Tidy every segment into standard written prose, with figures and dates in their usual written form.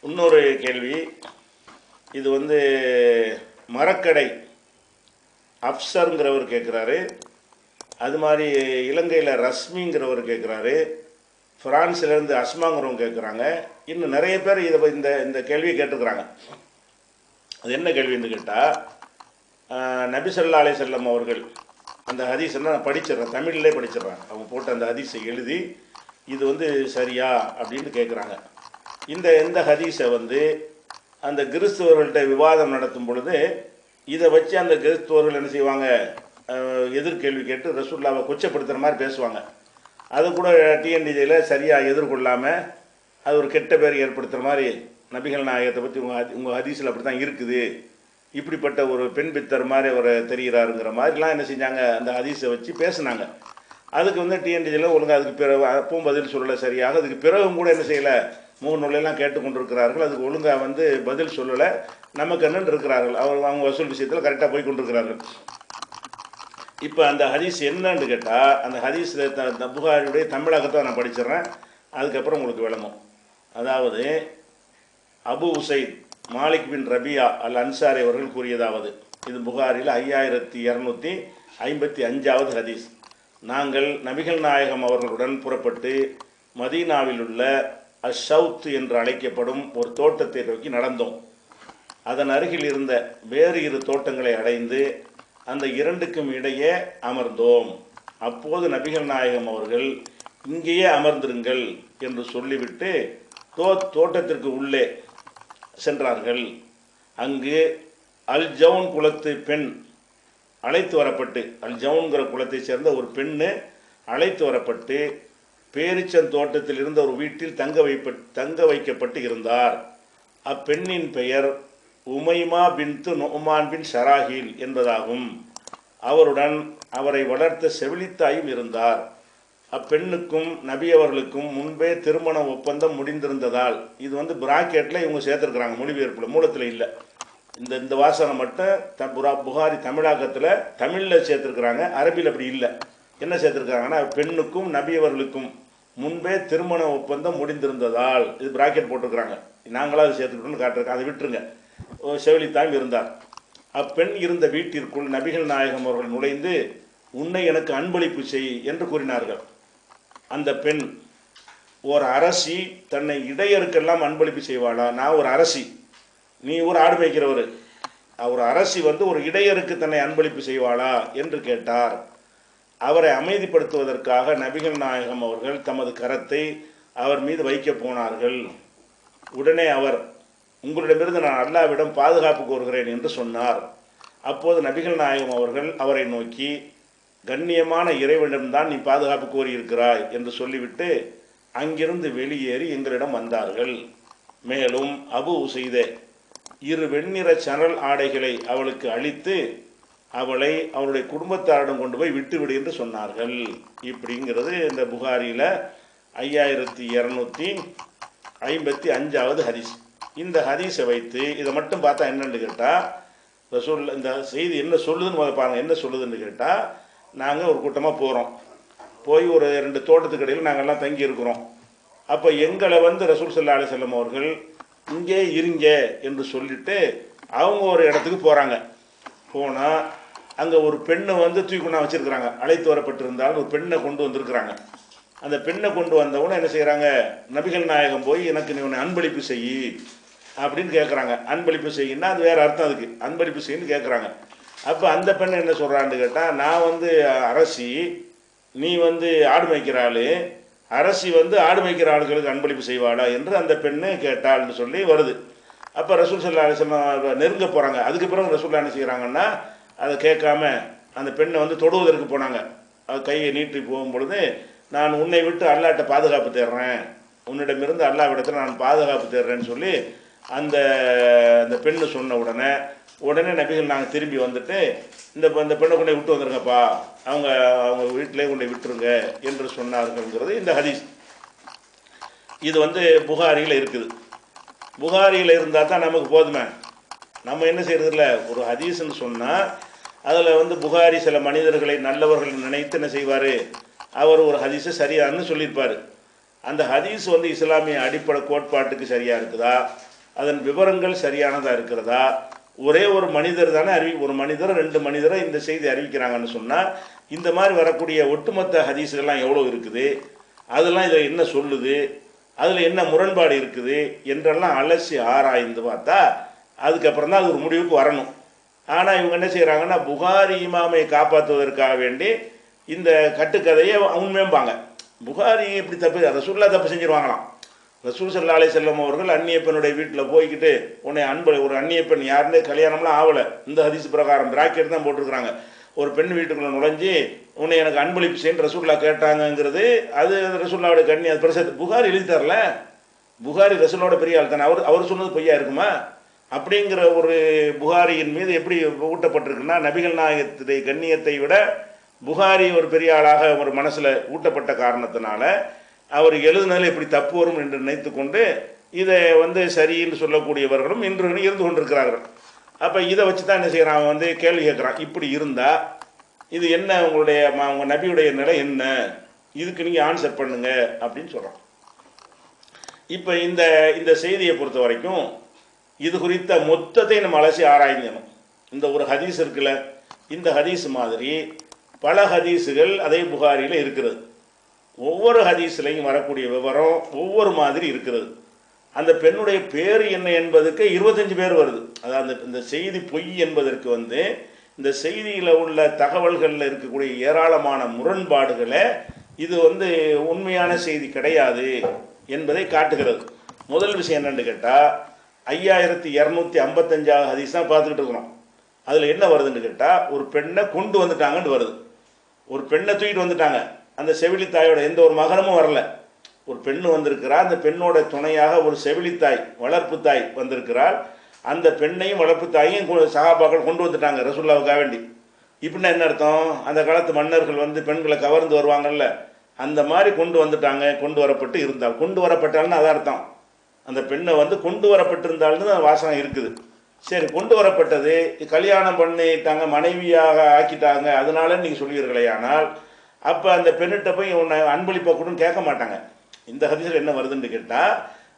இன்னொரு கேள்வி. இது மரக்கடை அப்சருங்கிறவர் கேட்குறாரு. அது மாதிரி இலங்கையில் ரஸ்மிங்கிறவர் கேட்குறாரு. ஃப்ரான்ஸ்லேருந்து அஸ்மாங்கிறவங்க கேட்குறாங்க. இன்னும் நிறைய பேர் இதை இந்த கேள்வியை கேட்டுருக்குறாங்க. அது என்ன கேள்வின்னு கேட்டால், நபி ஸல்லல்லாஹு அலைஹி வஸல்லம் அவர்கள் அந்த ஹதீஸெல்லாம் நான் படிச்சிடுறேன், தமிழ்லே படிச்சிடுறேன். அவங்க போட்டு அந்த ஹதீஸை எழுதி இது சரியா அப்படின்னு கேட்குறாங்க. இந்த ஹதீஸை அந்த கிறிஸ்துவர்கள்ட்ட விவாதம் நடத்தும் பொழுது இதை வச்சு அந்த கிறிஸ்துவர்கள் என்ன செய்வாங்க, எதிர்கேள்வி கேட்டு ரசூலுல்லாவை கொச்சப்படுத்துகிற மாதிரி பேசுவாங்க. அது கூட டிஎன்டிஜியில் சரியாக எதிர்கொள்ளாமல் அது ஒரு கெட்ட பேர் ஏற்படுத்துகிற மாதிரி, நபிகள் நாயகத்தை பற்றி உங்கள் ஹதீஸில் அப்படி தான் இருக்குது, இப்படிப்பட்ட ஒரு பெண் பித்தர் மாதிரி அவர் தெரிகிறாருங்கிற மாதிரிலாம் என்ன செஞ்சாங்க, அந்த ஹதீஸை வச்சு பேசுனாங்க. அதுக்கு டிஎன்டிஜியில் ஒழுங்காக அதுக்கு பிறகு அப்பவும் பதில் சொல்லலை சரியாக. அதுக்கு பிறகும் கூட என்ன செய்யலை, முகநூலெல்லாம் கேட்டுக்கொண்டிருக்கிறார்கள். அதுக்கு ஒழுங்காக பதில் சொல்லலை, நமக்கு என்னன்னு இருக்கிறார்கள். அவங்க வசூல் விஷயத்தில் கரெக்டாக போய் கொண்டிருக்கிறார்கள். இப்போ அந்த ஹதீஸ் என்னன்னு கேட்டால், அந்த ஹதீஸில் புகாரியுடைய தமிழாக்கத்தை நான் படிச்சிடுறேன், அதுக்கப்புறம் உங்களுக்கு விளங்கும். அதாவது அபு உசைத் மாலிக் பின் ரபியா அல் அன்சாரி அவர்கள் கூறியதாவது, இது புகாரில் 5255வது ஹதீஸ். நாங்கள் நபிகள் நாயகம் அவர்களுடன் புறப்பட்டு மதீனாவில் உள்ள அஷவுத் என்று அழைக்கப்படும் ஒரு தோட்டத்தை நோக்கி நடந்தோம். அதன் அருகில் இருந்த வேறு இரு தோட்டங்களை அடைந்து அந்த இரண்டுக்கும் இடையே அமர்ந்தோம். அப்போது நபிகள் நாயகம் அவர்கள் இங்கேயே அமர்ந்திருங்கள் என்று சொல்லிவிட்டு தோட்டத்திற்கு உள்ளே சென்றார்கள். அங்கு அல் ஜவுன் குலத்து பெண் அழைத்து வரப்பட்டு, அல் ஜவுன்கிற குலத்தை சேர்ந்த ஒரு பெண்ணு அழைத்து வரப்பட்டு பேரிச்சன் தோட்டத்தில் இருந்த ஒரு வீட்டில் தங்க வைக்கப்பட்டு இருந்தார். அப்பெண்ணின் பெயர் உமைமா பின்து நுஅமான் பின் ஷராஹில் என்பதாகும். அவருடன் அவரை வளர்த்த செவிலித்தாயும் இருந்தார். அப்பெண்ணுக்கும் நபி அவர்களுக்கும் முன்பே திருமண ஒப்பந்தம் முடிந்திருந்ததால், இது பிராக்கெட்டில் இவங்க சேர்த்துருக்குறாங்க, மொழிபெயர்ப்பில், மூலத்தில் இல்லை. இந்த வாசனை மட்டும் புகாரி தமிழாக்கத்தில் தமிழில் சேர்த்துருக்குறாங்க, அரபியில் அப்படி இல்லை. என்ன சேர்த்துருக்காங்கன்னா, பெண்ணுக்கும் நபி அவர்களுக்கும் முன்பே திருமண ஒப்பந்தம் முடிந்திருந்ததால், இது பிராக்கெட் போட்டிருக்கிறாங்க. நாங்களாக அது சேர்த்துக்கிட்டோம்னு காட்டிருக்கோம், அதை விட்டுருங்க. செவிலித்தாயும் இருந்தார். அப்பெண் இருந்த வீட்டிற்குள் நபிகள் நாயகம் அவர்கள் நுழைந்து, உன்னை எனக்கு அன்பளிப்பு செய் என்று கூறினார்கள். அந்த பெண், ஒரு அரசி தன்னை இடையருக்கெல்லாம் அன்பளிப்பு செய்வாளா? நான் ஒரு அரசி, நீ ஒரு ஆடு மேய்க்கிறவர், ஒரு அரசி ஒரு இடையருக்கு தன்னை அன்பளிப்பு செய்வாளா என்று கேட்டார். அவரை அமைதிப்படுத்துவதற்காக நபிகள் நாயகம் அவர்கள் தமது கரத்தை அவர் மீது வைக்க போனார்கள். உடனே அவர், உங்களிடமிருந்து நான் அல்லாஹ்விடம் பாதுகாப்பு கோருகிறேன் என்று சொன்னார். அப்போது நபிகள் நாயகம் அவர்கள் அவரை நோக்கி, கண்ணியமான இறைவனிடம்தான் நீ பாதுகாப்பு கோரியிருக்கிறாய் என்று சொல்லிவிட்டு அங்கிருந்து வெளியேறி எங்களிடம் வந்தார்கள். மேலும் அபு உசைதே, இரு வெண்ணிற சணல் ஆடைகளை அவளுக்கு அளித்து அவளை அவருடைய குடும்பத்தாரிடம் கொண்டு போய் விட்டுவிடு என்று சொன்னார்கள். இப்படிங்கிறது இந்த புகாரியில் 5255வது ஹதீஸ். இந்த ஹதீஸை வைத்து இதை மட்டும் பார்த்தா என்னன்னு கேட்டால், இந்த செய்தி என்ன சொல்லுதுன்னு பாருங்கள். என்ன சொல்லுதுன்னு கேட்டால், நாங்கள் ஒரு கூட்டமாக போகிறோம், போய் ஒரு 2 தோட்டத்துக்கு இடையில் நாங்கள்லாம் தங்கி இருக்கிறோம். அப்போ எங்களை ரசூல் ஸல்லல்லாஹு அலைஹி வஸல்லம் அவர்கள் இங்கே இருங்க என்று சொல்லிட்டு அவங்க ஒரு இடத்துக்கு போகிறாங்க. போனால் அங்கே ஒரு பெண்ணை தூக்கி கொண்டா வச்சுருக்கிறாங்க. அழைத்து வரப்பட்டிருந்தாலும் ஒரு பெண்ணை கொண்டு வந்திருக்கிறாங்க. அந்த பெண்ணை கொண்டு வந்தவுடனே என்ன செய்கிறாங்க, நபிகள் நாயகம் போய் எனக்கு நீ உன்னை அன்பளிப்பு செய் அப்படின்னு கேட்குறாங்க. அன்பளிப்பு செய்யின்னா அது வேறு அர்த்தம், அதுக்கு அன்பளிப்பு செய்யின்னு கேட்குறாங்க. அப்போ அந்த பெண்ணை என்ன சொல்கிறான்னு கேட்டால், நான் அரசி, நீ ஆடு மேய்க்கிற ஆள், அரசி ஆடு மேய்க்கிற ஆளுகளுக்கு அன்பளிப்பு செய்வாளா என்று அந்த பெண்ணு கேட்டாள்னு சொல்லி வருது. அப்போ ரசூல் ஸல்லல்லாஹு அலைஹி வஸல்லம் நெருங்க போகிறாங்க. அதுக்கு பிறகு ரசூல் என்ன செய்கிறாங்கன்னா, அதை கேட்காம அந்த பெண்ணை தொடுவதற்கு போனாங்க. அது கையை நீட்டி போகும்பொழுது, நான் உன்னை விட்டு அல்லாஹ்ட்ட பாதுகாப்பு தேடுறேன், உன்னிடமிருந்து அல்லாஹ்விடத்தில் நான் பாதுகாப்பு தேடுறேன்னு சொல்லி அந்த பெண்ணு சொன்ன உடனே நபிகள் நாங்கள் திரும்பி வந்துட்டு, இந்த பெண்ணை கொண்டு விட்டு வந்துருங்கப்பா, அவங்க வீட்டிலே கொண்டு விட்டுருங்க என்று சொன்னார்கள்ங்கிறது இந்த ஹதீஸ். இது புகாரியில் இருக்குது. புகாரியில் இருந்தால் தான் நமக்கு போதுமே. நம்ம என்ன செய்யறதில்ல, ஒரு ஹதீஸ்ன்னு சொன்னால் அதில் புகாரி சில மனிதர்களை நல்லவர்கள் நினைத்து என்ன செய்வார், அவர் ஒரு ஹதீஸை சரியானு சொல்லியிருப்பார். அந்த ஹதீஸ் இஸ்லாமிய அடிப்படை கோட்பாட்டுக்கு சரியாக இருக்குதா, அதன் விவரங்கள் சரியானதாக இருக்கிறதா, ஒரே ஒரு மனிதர் தானே ஒரு மனிதர் 2 மனிதரை இந்த செய்தி அறிவிக்கிறாங்கன்னு சொன்னால் இந்த மாதிரி வரக்கூடிய ஒட்டுமொத்த ஹதீஸுகள்லாம் எவ்வளோ இருக்குது, அதெல்லாம் இதில் என்ன சொல்லுது, அதில் என்ன முரண்பாடு இருக்குது என்றெல்லாம் அலசி ஆராய்ந்து பார்த்தா அதுக்கப்புறம் தான் அது ஒரு முடிவுக்கு வரணும். ஆனால் இவங்க என்ன செய்கிறாங்கன்னா புகாரி இமாமை காப்பாற்றுவதற்காக வேண்டி இந்த கட்டுக்கதையை உண்மையம்பாங்க. புகாரி எப்படி தப்பு, ரசூலுல்லாஹ் தப்பு செஞ்சிருவாங்களாம். ரசூல் ஸல்லல்லாஹு அலைஹி வஸல்லம் அவர்கள் அந்நிய பெண்ணுடைய வீட்டில் போய்கிட்டு உன்னை ஒரு அந்நிய பெண் யாருன்னே கல்யாணம்லாம் ஆகலை, இந்த ஹதீஸ் பிரகாரம் பிராக்கெட் தான் போட்டிருக்கிறாங்க, ஒரு பெண் வீட்டுக்குள்ளே நுழைஞ்சி உன்னை எனக்கு அன்பளிப்பு செய்யு ரசூலுல்லாஹ் கேட்டாங்கங்கிறது அது ரசூலுல்லாஹ்வுடைய கண்ணி, அது பிரசத்து புகாரி எழுதி தரல. புகாரி ரசூலோட பெரிய ஆள் தானே, அவர் சொன்னது பொய்யா இருக்குமா? அப்படிங்கிற ஒரு புகாரியின் மீது எப்படி ஊட்டப்பட்டிருக்குன்னா நபிகள் நாயகத்துடைய கண்ணியத்தை விட புகாரி ஒரு பெரிய ஆளாக ஒரு மனசில் ஊட்டப்பட்ட காரணத்தினால அவர் எழுதுனதில் எப்படி தப்பு வரும் என்று நினைத்து கொண்டு இதை சரின்னு சொல்லக்கூடியவர்களும் இன்று இருந்து கொண்டிருக்கிறார்கள். அப்போ இதை வச்சு தான் என்ன செய்கிறான், அவன் கேள்வி கேட்குறான், இப்படி இருந்தால் இது என்ன, உங்கள் நபியுடைய நிலை என்ன, இதுக்கு நீங்கள் ஆன்சர் பண்ணுங்க அப்படின்னு சொல்கிறான். இப்போ இந்த செய்தியை பொறுத்த வரைக்கும் இது குறித்த மொத்தத்தை நம்ம அலசி ஆராய்ஞ்சணும். இந்த ஒரு ஹதீஸ் இருக்குல்ல, இந்த ஹதீஸ் மாதிரி பல ஹதீஸுகள் அதே புகாரியில் இருக்கிறது. ஒவ்வொரு ஹதீஸ்லையும் வரக்கூடிய விவரம் ஒவ்வொரு மாதிரி இருக்கிறது. அந்த பெண்ணுடைய பேர் என்ன என்பதற்கு 25 பேர் வருது. அதாவது இந்த செய்தி பொய் என்பதற்கு இந்த செய்தியில் உள்ள தகவல்களில் இருக்கக்கூடிய ஏராளமான முரண்பாடுகளை இது உண்மையான செய்தி கிடையாது என்பதை காட்டுகிறது. முதல் விஷயம் என்னன்னு கேட்டால் 5255 ஹதீஸ் தான் பார்த்துக்கிட்டு இருக்கிறோம். அதில் என்ன வருதுன்னு கேட்டால் ஒரு பெண்ணை கொண்டு வந்துட்டாங்கன்னு வருது. ஒரு பெண்ணை தூக்கிட்டு வந்துட்டாங்க, அந்த செவிலித்தாயோட எந்த ஒரு மகனமும் வரல. ஒரு பெண்ணு வந்திருக்கிறா, அந்த பெண்ணோட துணையாக ஒரு செவிலித்தாய் வளர்ப்பு தாய் வந்திருக்கிறாள். அந்த பெண்ணையும் வளர்ப்பு தாயையும் சஹாபாக்கள் கொண்டு வந்துட்டாங்க ரசூலுல்லாஹ்வுக்காக வேண்டி. இப்படின்னா என்ன அர்த்தம், அந்த காலத்து மன்னர்கள் பெண்களை கவர்ந்து வருவாங்கல்ல, அந்த மாதிரி கொண்டு வந்துட்டாங்க, கொண்டு வரப்பட்டு இருந்தால், கொண்டு வரப்பட்டால்னு அதான் அர்த்தம். அந்த பெண்ணை கொண்டு வரப்பட்டிருந்தால்னு வாசகம் இருக்குது. சரி, கொண்டு வரப்பட்டது கல்யாணம் பண்ணிட்டாங்க, மனைவியாக ஆக்கிட்டாங்க, அதனால நீங்கள் சொல்வீர்களே. ஆனால் அப்போ அந்த பெண்ணிட்ட போய் உன்னை அன்பளிப்பா கொடுன்னு கேட்க மாட்டாங்க. இந்த ஹதீஸில் என்ன வருதுன்னு கேட்டால்,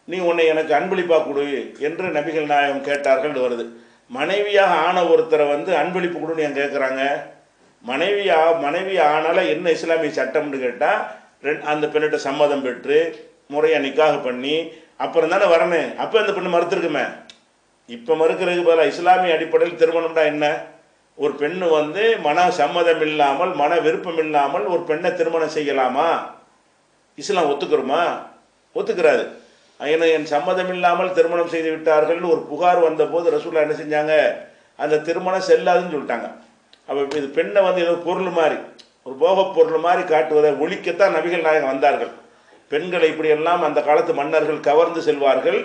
நீ உன்னை எனக்கு அன்பளிப்பா கொடு என்று நபிகள் நாயகம் கேட்டார்கள் வருது. மனைவியாக ஆன ஒருத்தரை அன்பளிப்பு கொடுன்னு ஏன் கேட்குறாங்க? மனைவி ஆனால என்ன இஸ்லாமிய சட்டம்னு கேட்டால் அந்த பெண்ணிட்ட சம்மதம் பெற்று முறையாக நிக்காக பண்ணி அப்புறம் தானே வரணும். அப்போ அந்த பெண்ணு மறுத்துருக்குமே. இப்போ மறுக்கிறதுக்கு பதிலாக இஸ்லாமிய அடிப்படையில் திருமணம்னா என்ன, ஒரு பெண்ணு மன சம்மதம் இல்லாமல் மன விருப்பம் இல்லாமல் ஒரு பெண்ணை திருமணம் செய்யலாமா? இஸ்லாம் ஒத்துக்கிறோமா? ஒத்துக்கிறாது. ஏன்னா என் சம்மதம் இல்லாமல் திருமணம் செய்து விட்டார்கள்னு ஒரு புகார் வந்தபோது ரசூலுல்லாஹ் என்ன செஞ்சாங்க, அந்த திருமணம் செல்லாதுன்னு சொல்லிட்டாங்க. அப்போ இது பெண்ணை ஏதோ பொருள் மாதிரி, ஒரு போகப் பொருள் மாதிரி காட்டுவதை ஒழிக்கத்தான் நபிகள் நாயகம் வந்தார்கள். பெண்களை இப்படியெல்லாம் அந்த காலத்து மன்னர்கள் கவர்ந்து செல்வார்கள்,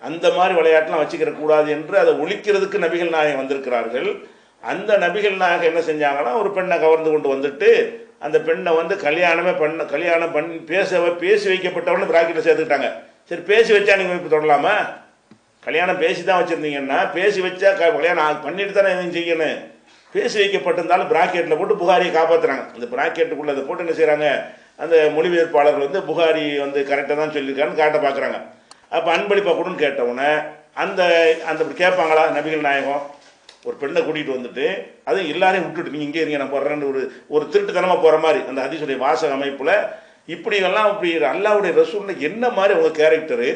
அந்த மாதிரி விளையாட்டுலாம் வச்சுக்கிற கூடாது என்று அதை ஒழிக்கிறதுக்கு நபிகள் நாயகம் வந்திருக்கிறார்கள். அந்த நபிகள் நாயகம் என்ன செஞ்சாங்கன்னா, ஒரு பெண்ணை கவர்ந்து கொண்டு வந்துட்டு அந்த பெண்ணை கல்யாணம் பண்ணி பேசி வைக்கப்பட்டவன்னு பிராக்கெட்டில் சேர்த்துக்கிட்டாங்க. சரி, பேசி வச்சா நீங்கள் இப்போ தொடலாமா? கல்யாணம் பேசி தான் வச்சுருந்தீங்கன்னா, பேசி வச்சா கல்யாணம் பண்ணிட்டு தானே எதுவும் செய்யணும். பேசி வைக்கப்பட்டிருந்தாலும் பிராக்கெட்டில் போட்டு புகாரியை காப்பாற்றுறாங்க. அந்த பிராக்கெட்டுக்குள்ளே அதை போட்டு என்ன செய்கிறாங்க, அந்த மொழிபெயர்ப்பாளர்கள் புகாரி கரெக்டாக தான் சொல்லியிருக்கான்னு காட்ட பார்க்குறாங்க. அப்போ அன்பளிப்பா கொடுன்னு கேட்டவுடனே அந்த கேட்பாங்களா நபிகள் நாயகம்? ஒரு பெண்ணை கூட்டிகிட்டு வந்துட்டு அதுவும் எல்லாரையும் விட்டுட்டு நீங்கள் இங்கே இருங்க நான் போடுறேன்னு ஒரு திருட்டுத்தனமாக போகிற மாதிரி அந்த ஹதீஸுடைய வாசக அமைப்பில் இப்படியெல்லாம் இப்படி அல்லாஹ்வுடைய ரசூல்ல என்ன மாதிரி அவங்க கேரக்டரு,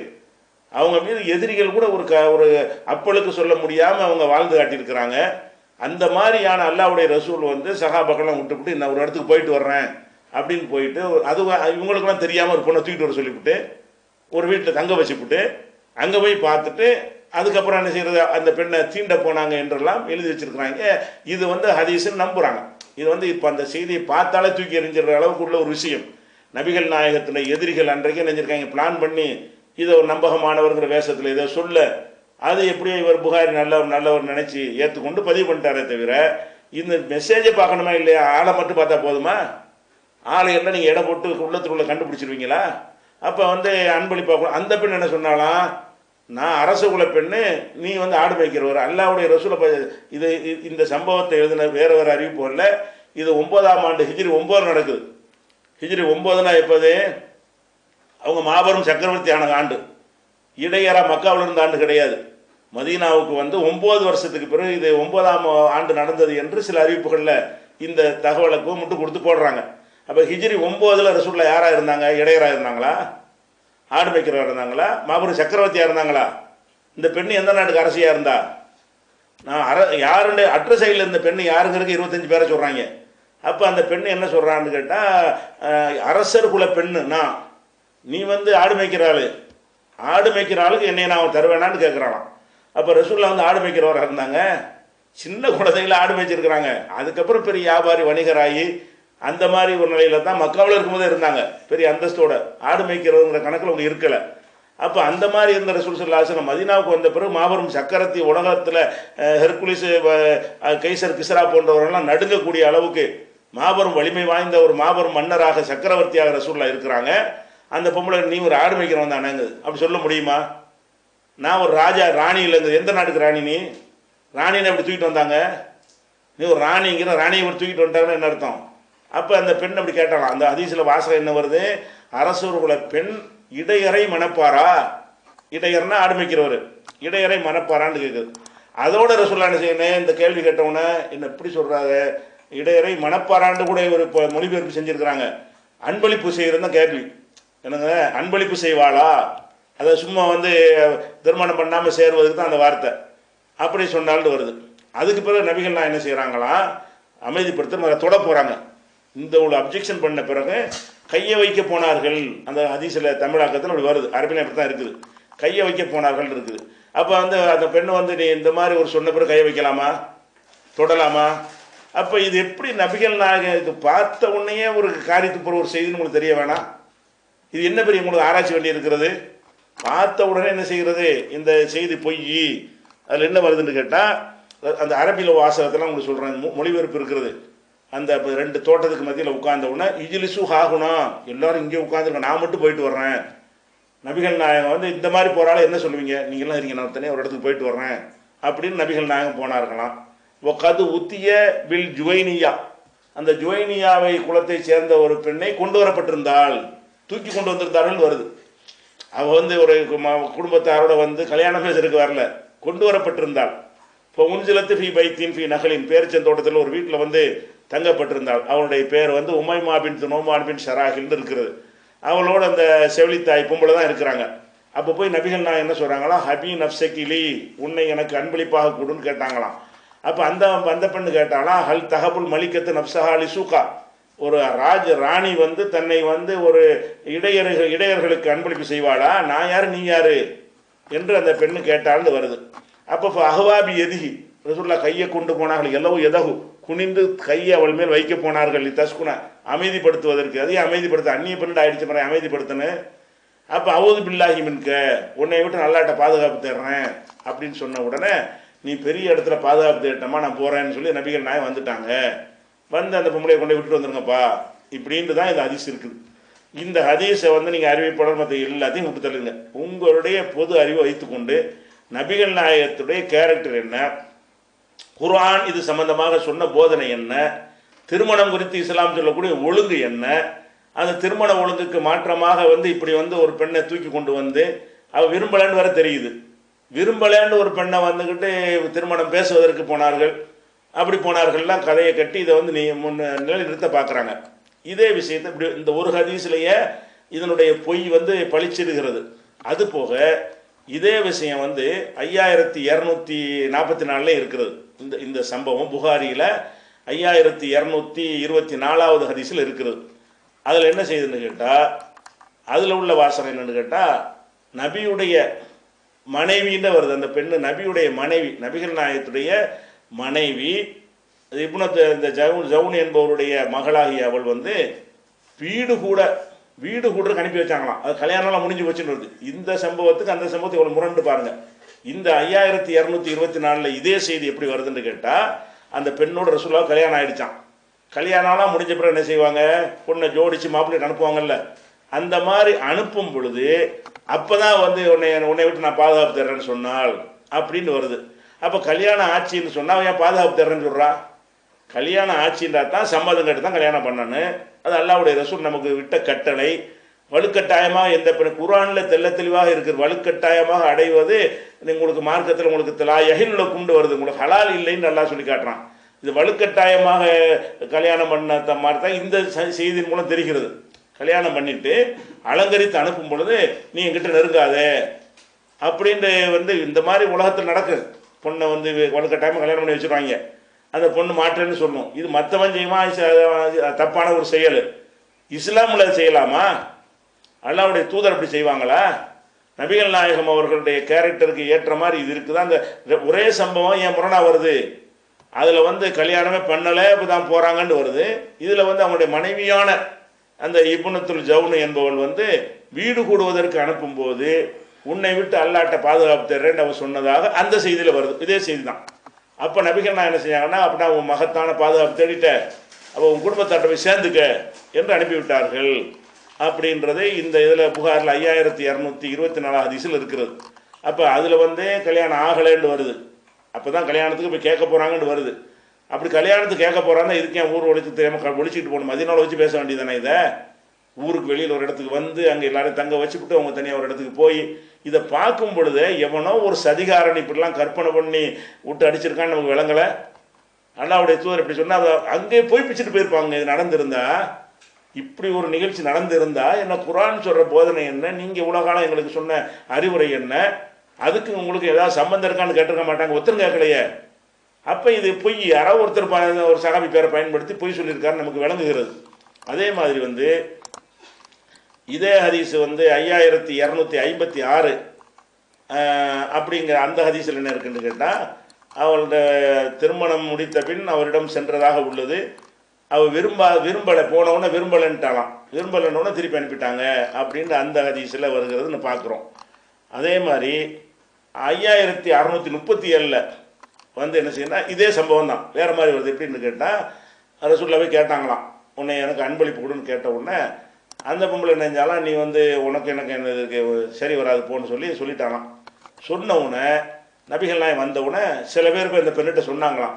அவங்க மீது எதிரிகள் கூட ஒரு அப்பளுக்கு சொல்ல முடியாமல் அவங்க வாழ்ந்து காட்டியிருக்கிறாங்க. அந்த மாதிரியான அல்லாஹ்வுடைய ரசூல் சஹாபாக்கெல்லாம் விட்டுவிட்டு நான் ஒரு இடத்துக்கு போயிட்டு வர்றேன் அப்படின்னு போயிட்டு அது இவங்களுக்கெல்லாம் தெரியாமல் ஒரு பொண்ணை தூக்கிட்டு வர சொல்லிவிட்டு ஒரு வீட்டில் தங்க வச்சுவிட்டு அங்கே போய் பார்த்துட்டு அதுக்கப்புறம் என்ன செய்கிறது, அந்த பெண்ணை தீண்ட போனாங்க என்றெல்லாம் எழுதி வச்சிருக்கிறாங்க. இது ஹதீஸ்ன்னு நம்புகிறாங்க. இது இப்போ அந்த செய்தியை பார்த்தாலே தூக்கி எறிஞ்சிடுற அளவுக்கு உள்ள ஒரு விஷயம். நபிகள் நாயகத்தின எதிரிகள் அன்றைக்கே நினைஞ்சிருக்காங்க, பிளான் பண்ணி இதை ஒரு நம்பகமானவர்கிற வேஷத்தில் இதை சொல்ல, அது எப்படியோ இவர் புகாரி நல்லவர் நினச்சி ஏற்றுக்கொண்டு பதிவு பண்ணிட்டாரே தவிர இந்த மெசேஜை பார்க்கணுமா இல்லையா? ஆளை மட்டும் பார்த்தா போதுமா? ஆளை எல்லாம் நீங்கள் இடம் போட்டு உள்ளத்துக்குள்ள கண்டுபிடிச்சிருவீங்களா? அப்போ அன்பளிப்பா அந்த பெண் என்ன சொன்னாலாம், நான் அரச குல பெண்ணு, நீ ஆடு மேய்க்கிறவர். அல்லாஹ்வுடைய ரசூலை இது இந்த சம்பவத்தை எழுதின வேறு அறிவிப்பு இல்லை. இது 9ஆம் ஆண்டு ஹிஜ்ரி 9 நடக்குது. ஹிஜ்ரி 9னா எப்போது? அவங்க மாபெரும் சக்கரவர்த்தி ஆன ஆண்டு. இடையரா மக்காவில் இருந்த ஆண்டு கிடையாது. மதீனாவுக்கு வந்து 9 வருஷத்துக்கு பிறகு இது 9ஆம் ஆண்டு நடந்தது என்று சில அறிவிப்புகளில் இந்த தகவலுக்கு முட்டு கொடுத்து போடுறாங்க. அப்போ ஹிஜ்ரி 9ல் ரசூலுல்லாஹ் யாராக இருந்தாங்க? இடையரா இருந்தாங்களா? ஆடு மேய்க்கிறவா இருந்தாங்களா? மாபெரும் சக்கரவர்த்தியாக இருந்தாங்களா? இந்த பெண் எந்த நாட்டுக்கு அரசியாக இருந்தா? நான் யாருன்னு அட்ரஸ் சைடில் இருந்த பெண் யாருங்கிறதுக்கு 25 பேரை சொல்கிறாங்க. அப்போ அந்த பெண் என்ன சொல்கிறான்னு கேட்டால், அரசர் குல பெண்ணு நான், நீ வந்து ஆடு மேய்க்கிற ஆள், ஆடு மேய்க்கிற ஆளுக்கு என்னை நான் தருவேனான்னு கேட்குறானாம். அப்போ ரசூலுல்லாஹ் வந்து ஆடு மேய்க்கிறவராக இருந்தாங்க, சின்ன குழந்தைகளை ஆடு மேய்ச்சிருக்கிறாங்க. அதுக்கப்புறம் பெரிய வியாபாரி வணிகராகி அந்த மாதிரி ஒரு நிலையில தான் மக்காவில் இருக்கும்போதே இருந்தாங்க, பெரிய அந்தஸ்தோட. ஆடு மேய்க்கிறவங்கிற கணக்கில் அவங்க இருக்கலை. அப்போ அந்த மாதிரி இருந்த ரசூல் ஸல்லல்லாஹு அலைஹி வஸல்லம் மதீனாவுக்கு வந்த பிறகு மாபெரும் சக்கரத்தி உலகத்தில் ஹெர்குலிஸ், கைசர், கிஸ்ரா போன்றவர்கள்லாம் நடுங்கக்கூடிய அளவுக்கு மாபெரும் வலிமை வாய்ந்த ஒரு மாபெரும் மன்னராக, சக்கரவர்த்தியாக ரசூலுல்லாஹ் இருக்கிறாங்க. அந்த பொம்பளை நீ ஒரு ஆடு மேய்க்கிறவன் தானேங்க அப்படி சொல்ல முடியுமா? நான் ஒரு ராஜா, ராணி இல்லைங்க. எந்த நாட்டுக்கு ராணி? நீ ராணின்னு அப்படி தூக்கிட்டு வந்தாங்க. நீ ஒரு ராணிங்கிற ராணியை அப்படி தூக்கிட்டு வந்துட்டாங்கன்னு என்ன அர்த்தம்? அப்போ அந்த பெண் அப்படி கேட்டாலாம். அந்த ஹதீஸில் வாசகம் என்ன வருது? அரசர்குல பெண் இடையறை மணப்பாரா? இடையர்னா ஆடு மேய்க்கிறவர், இடையறை மணப்பாரான்னு கேட்குது. அதோட ரசூலுல்லாஹ் என்ன செய்யணும்? இந்த கேள்வி கேட்டவுடனே என்ன எப்படி சொல்கிறாங்க? இடையறை மணப்பாரான்னு கூட ஒரு மொழிபெயர்ப்பு செஞ்சுருக்கிறாங்க. அன்பளிப்பு செய்கிறது தான் கேள்வி. என்னங்க அன்பளிப்பு செய்வாளா? அதை சும்மா வந்து திருமணம் பண்ணாமல் சேருவதுக்கு தான் அந்த வார்த்தை. அப்படி சொன்னாலும் வருது. அதுக்கு பிறகு நபிகள் நான் என்ன செய்கிறாங்களாம்? அமைதிப்படுத்த தொட போகிறாங்க. இந்த ஒரு அப்ஜெக்ஷன் பண்ண பிறகு கையை வைக்க போனார்கள். அந்த ஹதீஸில் தமிழாக்கத்தில் அப்படி வருது, அரபியில் அப்படி தான் இருக்குது. கையை வைக்க போனார்கள் இருக்குது. அப்போ வந்து அந்த பெண்ணு வந்து நீ இந்த மாதிரி ஒரு சொன்ன பிறகு கையை வைக்கலாமா, தொடலாமா? அப்போ இது எப்படி நபிகள் நாயகம் இது பார்த்த உடனேயே ஒரு காரியத்துக்கு போகிற ஒரு செய்தின்னு உங்களுக்கு தெரிய வேணாம்? இது என்ன பெரிய உங்களுக்கு ஆராய்ச்சி வேண்டி இருக்கிறது? பார்த்த உடனே என்ன செய்கிறது? இந்த செய்தி பொய். அதில் என்ன வருதுன்னு கேட்டால், அந்த அரபியில் வாசகத்தெல்லாம் உங்களுக்கு சொல்கிறேன், மொழிபெயர்ப்பு இருக்கிறது. அந்த 2 தோட்டத்துக்கு மத்தியில் உட்கார்ந்த உடனே இஜிலிசு ஆகணும், எல்லாரும் இங்கே உட்காந்துருக்க, நான் மட்டும் போயிட்டு வர்றேன். நபிகள் நாயகம் வந்து இந்த மாதிரி போகிறால என்ன சொல்லுவீங்க? நீங்களாம் இருக்கீங்க, நான் தனியாக ஒரு இடத்துக்கு போயிட்டு வர்றேன் அப்படின்னு நபிகள் நாயகம் போனார்களாம். கது உத்திய வில் ஜுவைனியா, அந்த ஜுவைனியாவை குலத்தை சேர்ந்த ஒரு பெண்ணை கொண்டு வரப்பட்டிருந்தாள், தூக்கி கொண்டு வந்திருந்தார்கள் வருது. அவள் வந்து ஒரு குடும்பத்தாரோட வந்து கல்யாணம் பேசுறதுக்கு வரல, கொண்டு வரப்பட்டிருந்தாள். இப்போ உன்சிலத்து ஃபி பைத்தின் ஃபி நகலின், பேரிச்சந்தோட்டத்தில் ஒரு வீட்டில் வந்து தங்கப்பட்டிருந்தாள். அவளுடைய பேர் வந்து உமைமா பின் நோமான் பின் ஷராஹில்னு இருக்கிறது. அவளோட அந்த செவிலித்தாய் பொம்பளை தான் இருக்கிறாங்க. அப்போ போய் நபிகள் நான் என்ன சொல்கிறாங்களா, ஹபி நப்சக்கிலி, உன்னை எனக்கு அன்பளிப்பாக கொடுன்னு கேட்டாங்களாம். அப்போ அந்த பெண்ணு கேட்டாலாம், ஹல் தகபுல் மலிக்கத்து நப்சஹாலி சூகா, ஒரு ராணி வந்து தன்னை வந்து ஒரு இடையர்களுக்கு அன்பளிப்பு செய்வாளா? நான் யாரு நீ யாரு என்று அந்த பெண்ணு கேட்டால்னு வருது. அப்போ அஹ்வாபி எதிகி, ரசூலுல்லாஹ் கையை கொண்டு போனார்கள், எல்லோ எதகு, குனிந்து கையை அவள் மேல் வைக்க போனார்கள். தஸ்குன, அமைதிப்படுத்துவதற்கு. அதையும் அமைதிப்படுத்த, அந்நிய பெண்ணு ஆயிடுச்சு மாதிரி அமைதிப்படுத்தினு. அப்போ அவுது பில்லாஹி மின்க, உன்னை விட்டு நல்லாட்ட பாதுகாப்பு தேடுறேன் அப்படின்னு சொன்ன உடனே, நீ பெரிய இடத்துல பாதுகாப்பு தேட்டமா, நான் போகிறேன்னு சொல்லி நபிகள் நாயகம் வந்துட்டாங்க. வந்து அந்த பொம்பளையை கொண்டு விட்டுட்டு வந்துருங்கப்பா இப்படின்ட்டு தான் இந்த ஹதீஸ் இருக்குது. இந்த ஹதீஸை வந்து நீங்கள் அறிவிப்பாளர் மற்ற எல்லாத்தையும் விட்டு தள்ளுங்க. உங்களுடைய பொது அறிவை வைத்துக்கொண்டு நபிகள் நாயகத்துடைய கேரக்டர் என்ன, குர்ஆன் இது சம்பந்தமாக சொன்ன போதனை என்ன, திருமணம் குறித்து இஸ்லாம் சொல்லக்கூடிய ஒழுங்கு என்ன, அந்த திருமண ஒழுங்குக்கு மாற்றமாக வந்து இப்படி வந்து ஒரு பெண்ணை தூக்கி கொண்டு வந்து அவள் விரும்பலன்னு வர தெரியுது. விரும்பலன்னு ஒரு பெண்ணை வந்துக்கிட்டு திருமணம் பேசுவதற்கு போனார்கள். அப்படி போனார்கள்லாம் கதையை கட்டி இதை வந்து நிலை நிறுத்த பார்க்குறாங்க. இதே விஷயத்தை இப்படி இந்த ஒரு ஹதீஸ்லேயே இதனுடைய பொய் வந்து பழிச்சிடுகிறது. அது போக இதே விஷயம் வந்து 5244 இருக்கிறது. இந்த சம்பவம் புகாரியில் 5224வது ஹதீஸில் இருக்கிறது. அதில் என்ன செய்யுதுன்னு கேட்டால், அதில் உள்ள வாசகம் என்னன்னு கேட்டால், நபியுடைய மனைவின்னு வருது. அந்த பெண்ணு நபியுடைய மனைவி, நபிகள் நாயகத்துடைய மனைவி. இப்னத் இந்த ஜவுன் என்பவருடைய மகளாகிய அவள் வந்து வீடு கூட அனுப்பி வச்சாங்களாம். அது கல்யாணம்லாம் முடிஞ்சு வச்சுன்னு வருது. இந்த சம்பவத்துக்கு அந்த சம்பவத்தை இவ்வளோ முரண்டு பாருங்க. இந்த 5224 இதே செய்தி எப்படி வருதுன்னு கேட்டால், அந்த பெண்ணோட ரசூலுல்லாஹ் கல்யாணம் ஆயிடுச்சான். கல்யாணம்லாம் முடிஞ்ச பிறகு என்ன செய்வாங்க, பொண்ணை ஜோடிச்சு மாப்பிள்ளைக்கு அனுப்புவாங்கல்ல, அந்த மாதிரி அனுப்பும் பொழுது அப்போ தான் வந்து உன்னை விட்டு நான் பாதுகாப்பு தர்றேன்னு சொன்னால் அப்படின்னு வருது. அப்போ கல்யாணம் ஆட்சின்னு சொன்னால் அவன் ஏன் பாதுகாப்பு தர்றேன்னு சொல்கிறான்? கல்யாணம் ஆட்சின்றா தான் சம்மதம் கேட்டு தான் கல்யாணம் பண்ணணும். அது அல்லாஹ்வுடைய ரசூல் நமக்கு விட்ட கட்டளை. வலுக்கட்டாயமாக எந்த குர்ஆனில் தெள்ள தெளிவாக இருக்கிற வலுக்கட்டாயமாக அடைவது உங்களுக்கு மார்க்கத்தில் உங்களுக்கு லா யஹில்லுல குண்டு வருது, உங்களுக்கு ஹலால் இல்லைன்னு நல்லா சொல்லி காட்டுறான். இது வலுக்கட்டாயமாக கல்யாணம் பண்ண மாதிரி தான் இந்த செய்தியின் மூலம் தெரிகிறது. கல்யாணம் பண்ணிட்டு அலங்கரித்து அனுப்பும் பொழுது நீ என்கிட்ட நெருங்காத அப்படின்ட்டு இந்த மாதிரி உலகத்தில் நடக்குது. பொண்ணை வலுக்கட்டாயமாக கல்யாணம் பண்ணி வச்சுருவாங்க, அந்த பொண்ணு மாற்றேன்னு சொல்லணும். இது மற்றவன் செய்யுமா தப்பான ஒரு செயல். இஸ்லாமில் செய்யலாமா? அல்லாஹ்வுடைய தூதர் அப்படி செய்வாங்களா? நபிகள் நாயகம் அவர்களுடைய கேரக்டருக்கு ஏற்ற மாதிரி இது இருக்குதா? அந்த ஒரே சம்பவம் ஏன் முரணா வருது? அதில் கல்யாணமே பண்ணலை இப்போ தான் போகிறாங்கன்னு வருது. இதில் அவங்களுடைய மனைவியான அந்த இப்னத்துல் ஜவுன் என்பவள் வீடு கூடுவதற்கு அனுப்பும்போது உன்னை விட்டு அல்லாட்ட பாதுகாப்பு தர்றேன்னு அவர் சொன்னதாக அந்த செய்தியில் வருது. இதே செய்தி தான். அப்போ நபிகள் நான் என்ன செஞ்சாங்கன்னா, அப்படின்னா உன் மகத்தான பாதுகாப்பு தேடிட்ட, அப்போ உன் குடும்பத்தாட்ட போய் சேர்ந்துக்க என்று அனுப்பிவிட்டார்கள் அப்படின்றது இந்த இதில் புகாரில் 5224 ஹதீஸில் இருக்கிறது. அப்போ அதில் கல்யாணம் ஆகலைன்னு வருது. அப்போ தான் கல்யாணத்துக்கு போய் கேட்க போகிறாங்கன்னு வருது. அப்படி கல்யாணத்துக்கு கேட்க போகிறாங்கன்னா இதுக்கு என் ஊர் ஒழிச்சு தெரியாமல் ஒழிச்சிட்டு போகணும். மதினாவில் வச்சு பேச வேண்டியதானே? இதை ஊருக்கு வெளியில் ஒரு இடத்துக்கு அங்கே எல்லாரும் தங்க வச்சுக்கிட்டு அவங்க தனியாக ஒரு இடத்துக்கு போய் இதை பார்க்கும் பொழுது எவனோ ஒரு சதிகாரன் இப்படிலாம் கற்பனை பண்ணி விட்டு அடிச்சிருக்கான்னு நமக்கு விளங்கலை. அல்லாஹ்வுடைய தூதர் இப்படி சொன்னால் அங்கே போய் பிச்சுட்டு போயிருப்பாங்க. இது நடந்திருந்தா, இப்படி ஒரு நிகழ்ச்சி நடந்திருந்தா என்ன குர்ஆன் சொல்கிற போதனை என்ன, நீங்கள் இவ்வளோ காலம் எங்களுக்கு சொன்ன அறிவுரை என்ன, அதுக்கு உங்களுக்கு ஏதாவது சம்பந்தம் இருக்கான்னு கேட்டிருக்க மாட்டாங்க, ஒருத்தரும் கேட்கலையே. அப்போ இது பொய், யாராவது ஒருத்தர் ஒரு சகாபி பேரை பயன்படுத்தி பொய் சொல்லியிருக்காருன்னு நமக்கு விளங்குகிறது. அதே மாதிரி இதே ஹதீஸ் 5256 அப்படிங்கிற அந்த ஹதீஸில் என்ன இருக்குன்னு கேட்டால், அவளோட திருமணம் முடித்த பின் அவரிடம் சென்றதாக உள்ளது. அவள் விரும்பலை, போனவுடனே விரும்பலைன்ட்டாலாம், விரும்பலைன்னொன்னே திருப்பி அனுப்பிட்டாங்க அப்படின்னு அந்த ஹதீஸில் வருகிறதுன்னு பார்க்குறோம். அதே மாதிரி 5637 என்ன செய்யணும், இதே சம்பவம் தான், வேறு மாதிரி வருது. எப்படின்னு கேட்டால், ரசூலுல்லாஹ் கேட்டாங்களாம், உன்னை எனக்கு அன்பளிப்பு கொடுன்னு கேட்ட உடனே அந்த பொம்பளை நினைஞ்சாலாம், நீ உனக்கு எனக்கு என்ன சரி வராது போன்னு சொல்லிட்டாங்களாம். சொன்ன உடனே நபிகள் நாயகம் வந்த உடனே சில பேர் போய் இந்த பெண்ணிட்ட சொன்னாங்களாம்,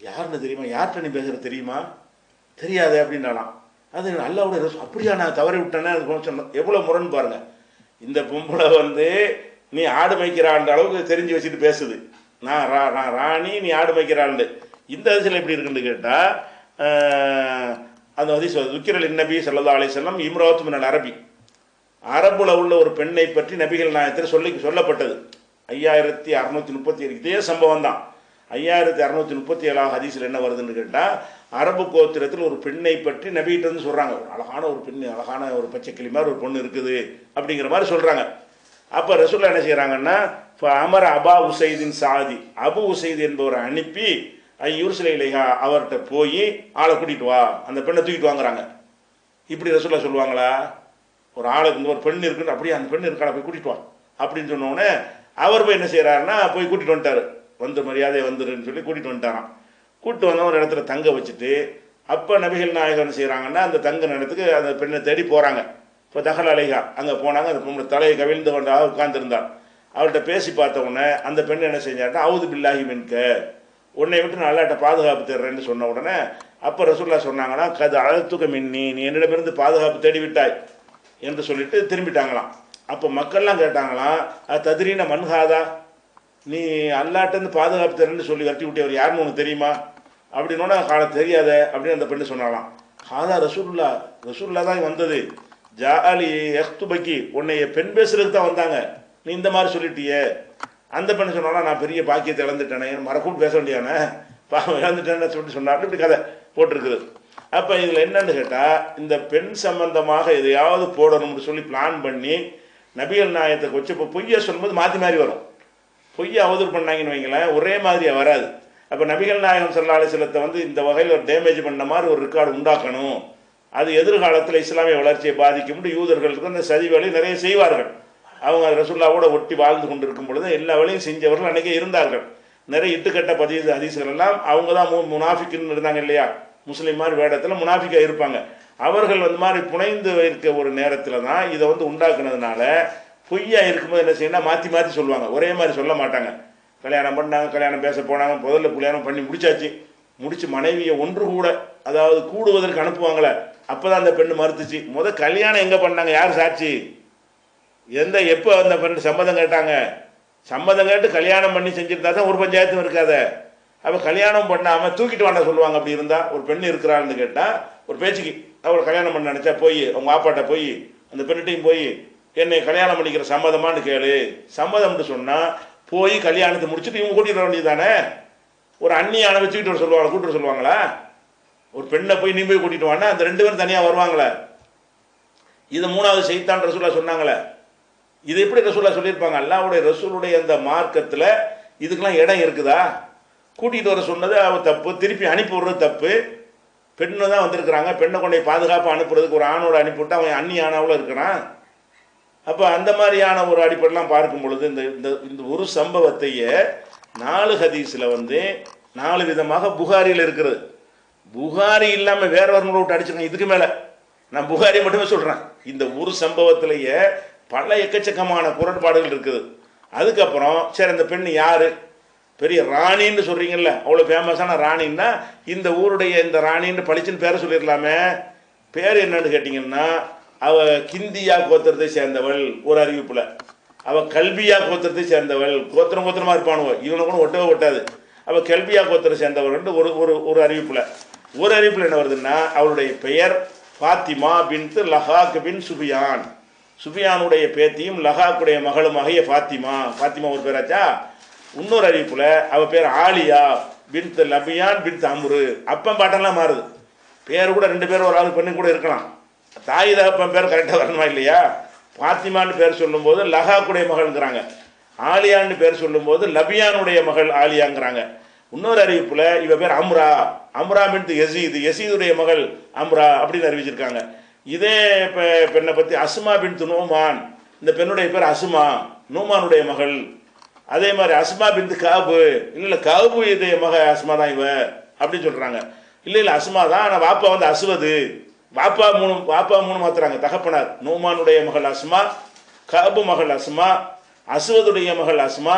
யாருன்னு தெரியுமா, யார்கிட்ட நீ பேசுகிற தெரியுமா, தெரியாது அப்படின்னாலாம். அது அல்லாஹ்வுடைய ரசூல், அப்படியா நான் தவறி விட்டேன்னு சொன்ன. எவ்வளோ முரண் பாருங்கள். இந்த பொம்பளை நீ ஆடு மேய்க்கிறான்ற அளவுக்கு தெரிஞ்சு வச்சுட்டு பேசுது, நான் ராணி, நீ ஆடு மேய்க்கிறாண்டு. இந்த அதிசயம் எப்படி இருக்குன்னு கேட்டால், அந்த ஹதீஸ் துக்கிரல் நபி ஸல்லல்லாஹு அலைஹி வஸல்லம் இம்ராத்து மினல் அரபி, அரபுல உள்ள ஒரு பெண்ணை பற்றி நபிகள் நாயகத்தில் சொல்லப்பட்டது. 5637 இதே சம்பவம் தான். 5637 ஹதீஸில் என்ன வருதுன்னு கேட்டால், அரபு கோத்திரத்தில் ஒரு பெண்ணை பற்றி நபிகிட்ட சொல்கிறாங்க, ஒரு அழகான ஒரு பெண், அழகான ஒரு பச்சை கிளி மாதிரி ஒரு பொண்ணு இருக்குது அப்படிங்கிற மாதிரி சொல்கிறாங்க. அப்போ ரசூலுல்லாஹ் என்ன செய்கிறாங்கன்னா, அமர அபா உசைதின் சாதி, அபு உசைது என்பவரை அனுப்பி யூர்சிலை இலைஹா, அவர்கிட்ட போய் ஆளை கூட்டிகிட்டு வா, அந்த பெண்ணை தூக்கிட்டு வாங்குறாங்க. இப்படி ரசூலுல்லாஹ் சொல்லுவாங்களா? ஒரு ஆளுக்கு ஒரு பெண் இருக்குன்னு, அப்படியே அந்த பெண் இருக்கா, போய் கூட்டிகிட்டு வா அப்படின்னு சொன்னோடனே அவர் போய் என்ன செய்கிறாருன்னா, போய் கூட்டிகிட்டு வந்துட்டார். மரியாதை வந்துருன்னு சொல்லி கூட்டிகிட்டு வந்துட்டாராம். கூப்பிட்டு வந்தவன் ஒரு இடத்துல தங்க வச்சுட்டு, அப்போ நபிகள் நாயகம் என்ன செய்கிறாங்கன்னா, அந்த தங்க இடத்துக்கு அந்த பெண்ணை தேடி போகிறாங்க. இப்போ தகல் அலைஹா அங்கே போனாங்க. அந்த பொண்ணு தலையை கவிழ்ந்து கொண்டாக உட்கார்ந்துருந்தாள். அவள்கிட்ட பேசி பார்த்த உடனே அந்த பெண் என்ன செஞ்சாட்டா, அவுது பில்லாஹி மின்க, உன்னை விட்டு நான் அல்லாட்ட பாதுகாப்பு தர்றேன்னு சொன்ன உடனே அப்போ ரசூலுல்லாஹ் சொன்னாங்கன்னா, கது அழத்துக்க மின்னி, நீ என்னிடமிருந்து பாதுகாப்பு தேடி விட்டாய் என்று சொல்லிட்டு திரும்பிட்டாங்களாம். அப்போ மக்கள்லாம் கேட்டாங்களாம், அது ததிரீன மன்ஹாதா, நீ அல்லாட்டேருந்து பாதுகாப்பு தரேன்னு சொல்லி வரட்டி விட்டவர் யாருன்னு உனக்கு தெரியுமா அப்படின்னோன்னா, காலை தெரியாத அப்படின்னு அந்த பெண்ணு சொன்னாலாம். ஹாதா ரசூலுல்லாஹ் தான் வந்தது, ஜாலி எஹ்துபக்கி, உன்னைய பெண் பேசுறதுக்கு தான் வந்தாங்க, நீ இந்த மாதிரி சொல்லிட்டியே. அந்த பெண்ணு சொன்னாலும், நான் பெரிய பாக்கியத்தை இழந்துட்டேனே, மறக்கூட்டு பேச வேண்டியானே, இழந்துட்டேன்னு சொல்லிட்டு சொன்னார். இப்படி கதை போட்டிருக்குது. அப்போ இதில் என்னன்னு கேட்டால், இந்த பெண் சம்பந்தமாக எதையாவது போடணும்னு சொல்லி பிளான் பண்ணி நபிகள் நாயகத்தை வச்சு இப்போ பொய்யை சொல்லும்போது மாற்றி மாறி வரும். பொய்யை அவதூறு பண்ணாங்கன்னு வைங்களேன், ஒரே மாதிரியாக வராது. அப்போ நபிகள் நாயகம் ஸல்லல்லாஹு அலைஹி வஸல்லத்தை இந்த வகையில் ஒரு டேமேஜ் பண்ண மாதிரி ஒரு ரெக்கார்டு உண்டாக்கணும். அது எதிர்காலத்தில் இஸ்லாமிய வளர்ச்சியை பாதிக்கும். யூதர்களுக்கு அந்த சதி வேலையை நிறைய செய்வார்கள். அவங்க ரசூலுல்லாவோட ஒட்டி வாழ்ந்து கொண்டு இருக்கும் பொழுது எல்லா வேலையும் செஞ்சவர்கள் அன்றைக்கே இருந்தார்கள். நிறைய இட்டுக்கட்ட ஹதீஸ்கள் எல்லாம் அவங்க தான் முனாஃபிக்குன்னு இருந்தாங்க இல்லையா, முஸ்லீம் மாதிரி வேடத்தில் முனாஃபிக்காக இருப்பாங்க. அவர்கள் மாதிரி புனைந்து இருக்க ஒரு நேரத்தில் தான் இதை உண்டாக்குனதுனால பொய்யா இருக்கும்போது என்ன செய்யணும், மாற்றி மாற்றி சொல்லுவாங்க, ஒரே மாதிரி சொல்ல மாட்டாங்க. கல்யாணம் பண்ணாங்க, கல்யாணம் பேச போனாங்க, முதல்ல கல்யாணம் பண்ணி முடிச்சாச்சு, முடிச்சு மனைவியை ஒன்று கூட, அதாவது கூடுவதற்கு அனுப்புவாங்களே, அப்போதான் அந்த பெண்ணு மறுத்துச்சு. கல்யாணம் எங்கே பண்ணாங்க, யார் சாட்சி, எப்போ அந்த பெண்ணு சம்மதம் கேட்டாங்க? சம்மதம் கேட்டு கல்யாணம் பண்ணி செஞ்சுருந்தா தான் ஒரு பஞ்சாயத்தும் இருக்காத. அப்போ கல்யாணம் பண்ணாமல் தூக்கிட்டு வாண்ட சொல்லுவாங்க. அப்படி இருந்தால் ஒரு பெண் இருக்கிறாள்னு கேட்டால் ஒரு பேச்சுக்கு அவளை கல்யாணம் பண்ண நினச்சா போய் அவங்க ஆப்பாட்ட போய் அந்த பெண்ணிட்டையும் போய் என்னை கல்யாணம் பண்ணிக்கிற சம்மதமானு கேளு. சம்மதம்னு சொன்னால் போய் கல்யாணத்தை முடிச்சுட்டு இவங்க கூட்டிகிட்டு வர வேண்டியது தானே. ஒரு அண்ணியான வச்சுக்கிட்டு வர சொல்லுவாங்களா, கூட்டிட்டு சொல்லுவாங்களா? ஒரு பெண்ணை போய் நீ போய் கூட்டிட்டு வானா அந்த ரெண்டு பேரும் தனியாக வருவாங்களே. இது மூணாவது சைத்தான் ரசூலா சொன்னாங்களே. இது எப்படி ரசூலா சொல்லியிருப்பாங்க? அல்லாஹ்வுடைய ரசூலுடைய அந்த மார்க்கத்தில் இதுக்கெல்லாம் இடம் இருக்குதா? கூட்டிகிட்டு வர சொன்னது அவள் தப்பு, திருப்பி அனுப்பி விடுறது தப்பு. பெண்ணு தான் வந்திருக்கிறாங்க, பெண்ணை கொண்டே பாதுகாப்பாக அனுப்புறதுக்கு ஒரு ஆணோட அனுப்பிவிட்டு அவன் அண்ணி ஆனாவில் இருக்கிறான். அப்போ அந்த மாதிரியான ஒரு அடிப்படைலாம் பார்க்கும் பொழுது இந்த ஒரு சம்பவத்தையே 4 ஹதீஸில் 4 விதமாக புகாரியில் இருக்கிறது. புகாரி இல்லாமல் வேற ஒரு விட்டு அடிச்சிருக்கேன். இதுக்கு மேலே நான் புகாரி மட்டுமே சொல்கிறேன். இந்த ஒரு சம்பவத்திலேயே பல எக்கச்சக்கமான குரண்பாடுகள் இருக்குது. அதுக்கப்புறம் சரி, அந்த பெண் யார், பெரிய ராணின்னு சொல்கிறீங்கல்ல, அவ்வளோ ஃபேமஸான ராணின்னா இந்த ஊருடைய இந்த ராணின்னு பளிச்சுன்னு பேரை சொல்லிடலாமே. பேர் என்னன்னு கேட்டிங்கன்னா, அவள் கிந்தியா கோத்திரத்தை சேர்ந்தவள் ஒரு அறிவிப்பில், அவள் கல்வியா கோத்திரத்தை சேர்ந்தவள், கோத்திரமாக இருப்பானுவோ, இவனை கூட ஒட்டவே ஒட்டாது. அவள் கல்வியா கோத்திரம் சேர்ந்தவள் ஒரு அறிவிப்பில். ஒரு அறிவிப்பில் என்ன வருதுன்னா, அவளுடைய பெயர் ஃபாத்திமா பின்த் லஹாக் பின் சுபியான், சுபியானுடைய பேத்தியும் லஹாக்குடைய மகளுமாகிய ஃபாத்திமா. ஃபாத்திமா ஒரு பேராச்சா. இன்னொரு அறிவிப்புல அவ பேர் ஆலியா பின்த் லபியான் பின்த் அம்ரு. அப்பன் பாட்டெல்லாம் மாறுது. பேர் கூட 2 பேர் ஒரு ஆள் பெண்ணு கூட இருக்கலாம். தாய் தகப்பன் பேர் கரெக்டாக வரணுமா இல்லையா? ஃபாத்திமான்னு பேர் சொல்லும்போது லஹாக்குடைய மகள்ங்கிறாங்க, ஆலியான்னு பேர் சொல்லும்போது லபியானுடைய மகள் ஆலியாங்கிறாங்க. இன்னொரு அறிவிப்புல இவ பேர் அம்ரா, அம்ரா பின்த் யசீத், யசீதுடைய மகள் அம்ரா அப்படின்னு அறிவிச்சிருக்காங்க. இதே பெண்ணை பற்றி அஸ்மா பின்த் நூமான், இந்த பெண்ணுடைய பேர் அஸ்மா, நூமானுடைய மகள். அதே மாதிரி அஸ்மா பின்த் காபு, இல்லை காபு இதே மக அஸ்மா தான் இவ அப்படின்னு சொல்கிறாங்க. இல்லை அஸ்மா தான், ஆனால் வாப்பா அசுவது, வாப்பா மூணு மாத்துறாங்க. தகப்பனார் நூமானுடைய மகள் அஸ்மா, காபு மகள் அஸ்மா, அசுவதுடைய மகள் அஸ்மா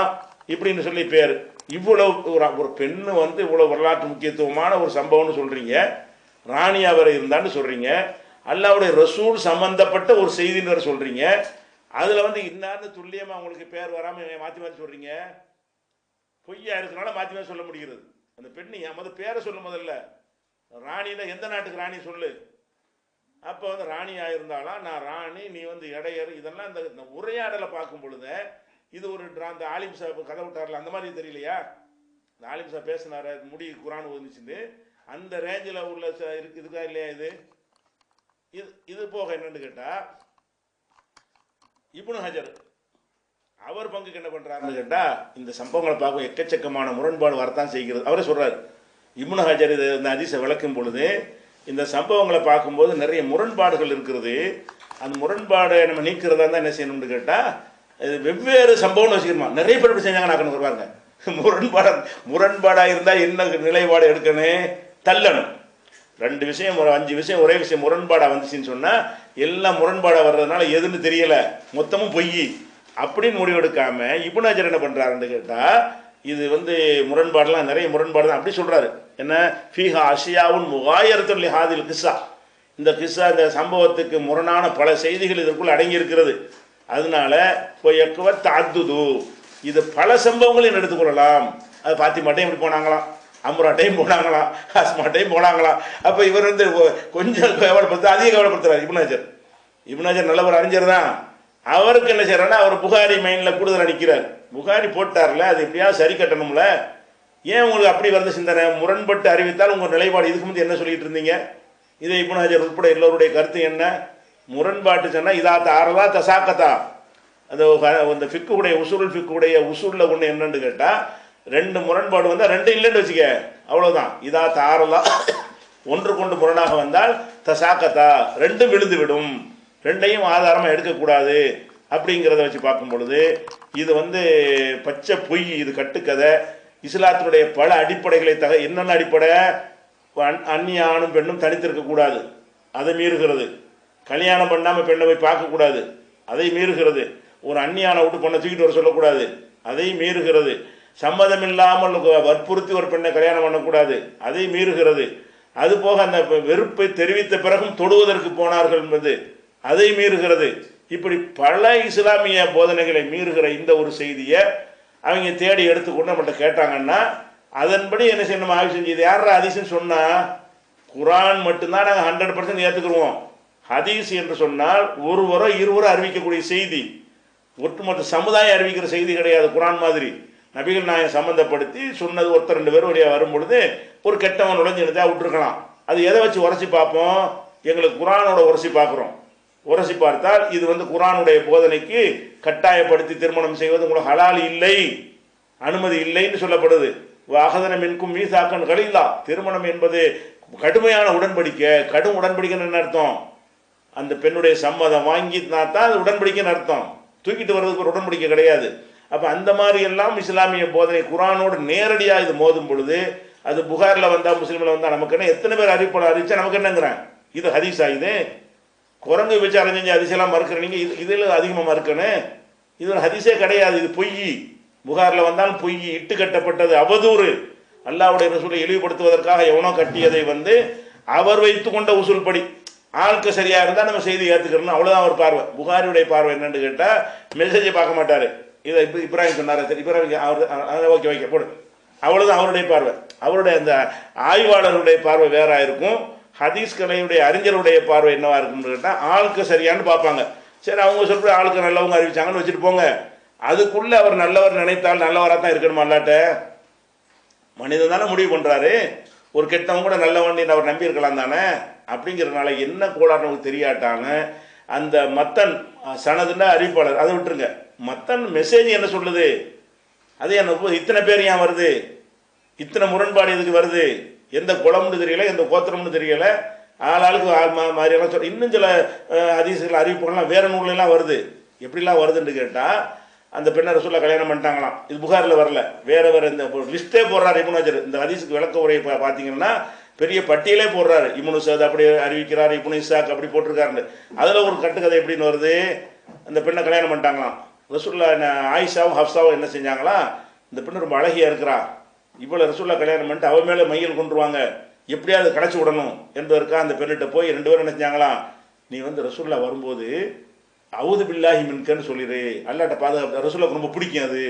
இப்படின்னு சொல்லி பேர். இவ்வளவு ஒரு பெண்ணு இவ்வளவு வரலாற்று முக்கியத்துவமான ஒரு சம்பவம்னு சொல்றீங்க, ராணியா வர இருந்தான்னு சொல்றீங்க, அல்லாஹ்வுடைய ரசூல் சம்பந்தப்பட்ட ஒரு செய்தின்னு சொல்றீங்க. அதுல இன்னார்னு துல்லியமா உங்களுக்கு பேர் வராம மாத்தி மாத்தி சொல்றீங்க. பொய்யா இருக்கனால மாத்தி மாத்தி சொல்ல முடிகிறது. அந்த பெண்ணு பேரை சொல்ல முதல்ல, ராணினா எந்த நாட்டுக்கு ராணி சொல்லு. அப்போ ராணியா இருந்தாலும் நான் ராணி, நீ இடையர், இதெல்லாம் இந்த உரையாடலை பார்க்கும் பொழுது இது ஒரு அந்த ஆலிம் சாஹிப் கதை விட்டார்ல அந்த மாதிரி தெரியலையா? இந்த ஆலிம் சாஹிப் பேசினார முடி குரான் ஓதுச்சுன்னு அந்த ரேஞ்சில் உள்ள இருக்கா இல்லையா? இது போக என்னன்னு கேட்டா, இப்னு ஹஜர் அவர் பங்குக்கு என்ன பண்றாருன்னு கேட்டா, இந்த சம்பவங்களை பார்க்க எக்கச்சக்கமான முரண்பாடு வரத்தான் செய்கிறது. அவரே சொல்றாரு, இப்னு ஹஜர் இந்த ஹதீஸை விளக்கும் பொழுது இந்த சம்பவங்களை பார்க்கும்போது நிறைய முரண்பாடுகள் இருக்கிறது. அந்த முரண்பாடை நம்ம நீக்கிறதா தான் என்ன செய்யணும்னு கேட்டா, இது வெவ்வேறு சம்பவம்னு வச்சுக்கணுமா, நிறைய பேர் இப்படி செஞ்சாங்க நான் வருவாங்க. முரண்பாடா இருந்தா என்ன நிலைப்பாடு எடுக்கணும், தள்ளணும். 2 விஷயம் 5 விஷயம் ஒரே விஷயம் முரண்பாடா வந்துச்சுன்னு சொன்னா எல்லாம் முரண்பாடா வர்றதுனால எதுன்னு தெரியல, மொத்தமும் பொய் அப்படின்னு முடிவெடுக்காம இப்னு ஹஜர் என்ன பண்றாருன்னு கேட்டா, இது முரண்பாடுலாம் நிறைய முரண்பாடு தான் அப்படி சொல்றாரு. என்ன ஃபீஹா அஷியாவுன் முகாயரத்துல் லிஹாதில் கிஸ்ஸா, இந்த கிஸ்ஸா இந்த சம்பவத்துக்கு முரணான பல செய்திகள் இதற்குள் அடங்கி இருக்கிறது. அதனால தாத்துது, இது பல சம்பவங்களையும் எடுத்துக்கொள்ளலாம். அது பாத்திமாட்டையும் இப்படி போனாங்களாம், அம்ராட்டையும் போனாங்களாம், அஸ்மாட்டையும் போனாங்களாம். அப்போ இவர் கொஞ்சம் கவலைப்படுத்த அதிக கவலைப்படுத்துறாரு இப்னு ஹஜர். இப்னு ஹஜர் நல்ல ஒரு அறிஞர் தான். அவருக்கு என்ன செய்யறாருன்னா, அவர் புகாரி மைண்டில் கூடுதல் அடிக்கிறார். புகாரி போட்டார்ல, அது எப்படியாவது சரி கட்டணும்ல. ஏன் உங்களுக்கு அப்படி வந்த சிந்தனை? முரண்பட்டு அறிவித்தால் உங்கள் நிலைப்பாடு இதுக்கு முந்தைய என்ன சொல்லிட்டு இருந்தீங்க? இதை இப்னு ஹஜர் உட்பட எல்லோருடைய கருத்து என்ன? முரண்பாட்டு சொன்னால் இதா தாரதா தசாக்கத்தா, அந்த ஃபிக்குடைய ஃபிக்குடைய உசூலில் ஒன்று என்னன்னு கேட்டால், 2 முரண்பாடு வந்தால் 2 இல்லைன்னு வச்சுக்க, அவ்வளோதான். இதா தாரதா ஒன்று கொண்டு முரணாக வந்தால் தசாக்கத்தா 2 விழுந்து விடும், 2ஐயும் ஆதாரமாக எடுக்கக்கூடாது அப்படிங்கிறத வச்சு பார்க்கும் பொழுது இது பச்சை பொய், இது கட்டுக்கதை. இஸ்லாத்தினுடைய பல அடிப்படைகளை என்னென்ன அடிப்படை? அந்நிய ஆணும் பெண்ணும் தனித்திருக்கக்கூடாது, அதை மீறுகிறது. கல்யாணம் பண்ணாமல் பெண்ணை போய் பார்க்கக்கூடாது, அதை மீறுகிறது. ஒரு அந்நியான விட்டு பொண்ணை தூக்கிட்டு வர சொல்லக்கூடாது, அதை மீறுகிறது. சம்மதம் இல்லாமல் வற்புறுத்தி ஒரு பெண்ணை கல்யாணம் பண்ணக்கூடாது, அதை மீறுகிறது. அதுபோக அந்த வெறுப்பை தெரிவித்த பிறகும் தொடுவதற்கு போனார்கள் என்பது அதை மீறுகிறது. இப்படி பல இஸ்லாமிய போதனைகளை மீறுகிற இந்த ஒரு செய்தியை அவங்க தேடி எடுத்துக்கொண்டு நம்மகிட்ட கேட்டாங்கன்னா அதன்படி என்ன செய்யணும், ஆய்வு செஞ்சு இது யாரா ஹதீஸ்ன்னு சொன்னால் குரான் மட்டும்தான் நாங்கள் 100% ஏற்றுக்குருவோம். ஹதீஸ் என்று சொன்னால் ஒருவரோ இருவரோ அறிவிக்கக்கூடிய செய்தி, ஒட்டுமொத்த சமுதாயம் அறிவிக்கிற செய்தி கிடையாது. குரான் மாதிரி நபிகள் நாயகம் சம்மந்தப்படுத்தி சொன்னது ஒருத்தர் 2 பேர் வழியாக வரும் பொழுது ஒரு கெட்டவன் நுழைஞ்சு எடுத்தா விட்டுருக்கலாம். அது எதை வச்சு உரசி பார்ப்போம், எங்களுக்கு குரானோட உரசி பார்க்குறோம். உரசி பார்த்தால் இது குரானுடைய போதனைக்கு கட்டாயப்படுத்தி திருமணம் செய்வது உங்களுக்கு ஹலால் இல்லை, அனுமதி இல்லைன்னு சொல்லப்படுது. வாகதன மின்கும் மீசாக்கன் கலில்லா, திருமணம் என்பது கடுமையான உடன்படிக்கை. கடும் உடன்படிக்கைன்னு என்ன அர்த்தம், அந்த பெண்ணுடைய சம்மதம் வாங்கினா தான் அது உடன்படிக்கைன்னு அர்த்தம். தூக்கிட்டு வர்றதுக்கு ஒரு உடன்படிக்கை கிடையாது. அப்போ அந்த மாதிரி எல்லாம் இஸ்லாமிய போதனை குரானோடு நேரடியாக இது மோதும் பொழுது அது புகாரில் வந்தால் முஸ்லீமில் வந்தால் நமக்கு என்ன, எத்தனை பேர் அறிவிச்சா நமக்கு என்னங்கிறேன், இது ஹதீஸா, இது குரங்கு விசாரம் செஞ்சு ஹதீஸெல்லாம் மறுக்கிறீங்க, இதில் அதிகமாக மறுக்கணும். இது ஒரு ஹதீஸே கிடையாது, இது பொய். புகாரில் வந்தாலும் பொய், இட்டு கட்டப்பட்டது, அவதூறு. அல்லாஹ்வுடைய ரசூலை இழிவுபடுத்துவதற்காக எவனோ கட்டியதை அவர் வைத்து கொண்ட உசூல் படி ஆளுக்கு சரியாக இருந்தால் நம்ம செய்தி ஏற்றுக்கிறோம், அவ்வளோதான் அவர் பார்வை. புகாரியுடைய பார்வை என்னன்னு கேட்டால் மெசேஜை பார்க்க மாட்டார். இதை இப்ராஹிம் சொன்னார், சரி இப்ராஹிம் அவர் ஓகே போடு, அவ்வளோதான் அவருடைய பார்வை. அவருடைய அந்த ஆய்வாளருடைய பார்வை வேறாக இருக்கும். ஹதீஸ் கலையுடைய அறிஞருடைய பார்வை என்னவா இருக்குன்னு கேட்டால் ஆளுக்கு சரியானு பார்ப்பாங்க. சரி அவங்க சொல்கிற ஆளுக்கு நல்லவங்க அறிவிச்சாங்கன்னு வச்சுட்டு போங்க. அதுக்குள்ளே அவர் நல்லவர் நினைத்தால் நல்லவராக தான் இருக்கணுமா? அல்லாட்ட மனிதன் தானே முடிவு பண்ணுறாரு. ஒரு கெட்டவங்க கூட நல்லவன் அவர் நம்பி இருக்கலாம் தானே. அப்படிங்கிறதுனால என்ன கோளாறு நமக்கு தெரியாட்டாங்க. அந்த மத்தன் சனதுன்னா அறிவிப்பாளர், அதை விட்டுருங்க. மத்தன் மெசேஜ் என்ன சொல்லுது, அது என்ன இத்தனை பேர் ஏன் வருது, இத்தனை முரண்பாடு எதுக்கு வருது, எந்த குளம்னு தெரியல, எந்த கோத்திரம்னு தெரியல, ஆளாளுக்கு மாதிரியெல்லாம் சொல்ல. இன்னும் சில ஹதீஸ்கள் அறிவிப்புகள்லாம் வேற நூலெல்லாம் வருது. எப்படிலாம் வருதுன்னு கேட்டால் அந்த பெண்ணை ரசூலுல்லாஹ் கல்யாணம் பண்ணிட்டாங்களாம். இது புகாரில் வரல, வேற இந்த லிஸ்ட்டே போடுறாரு இப்னு ஹஜர். இந்த ஹதீஸுக்கு விளக்க உரையை பார்த்தீங்கன்னா பெரிய பட்டியலே போடுறாரு. இப்னு சஅத் அப்படி அறிவிக்கிறார், இப்னு இஸ்ஹாக் அப்படி போட்டிருக்காருன்னு. அதில் ஒரு கட்டுக்கதை எப்படின்னு வருது, அந்த பெண்ணை கல்யாணம் பண்ணிட்டாங்களாம். ரசூலுல்லாஹ் ஆயிஷாவும் ஹப்சாவும் என்ன செஞ்சாங்களா, இந்த பெண்ணு ரொம்ப அழகியா இருக்கிறா, இவ்வளோ ரசூலுல்லாஹ் கல்யாணம் பண்ணிட்டு அவன் மேலே மையல் கொண்டுருவாங்க, எப்படியாவது கடைச்சி விடணும் என்பதற்காக அந்த பெண்ணிட்ட போய் 2 பேரும் என்ன செஞ்சாங்களாம், நீ ரசூலுல்லாஹ் வரும்போது அவுது பில்லாஹி மின்கன்னு சொல்லிடு, அல்லாட்ட பாதுகாப்பு, ரசூலுல்லாஹ்க்கு ரொம்ப பிடிக்கும் அது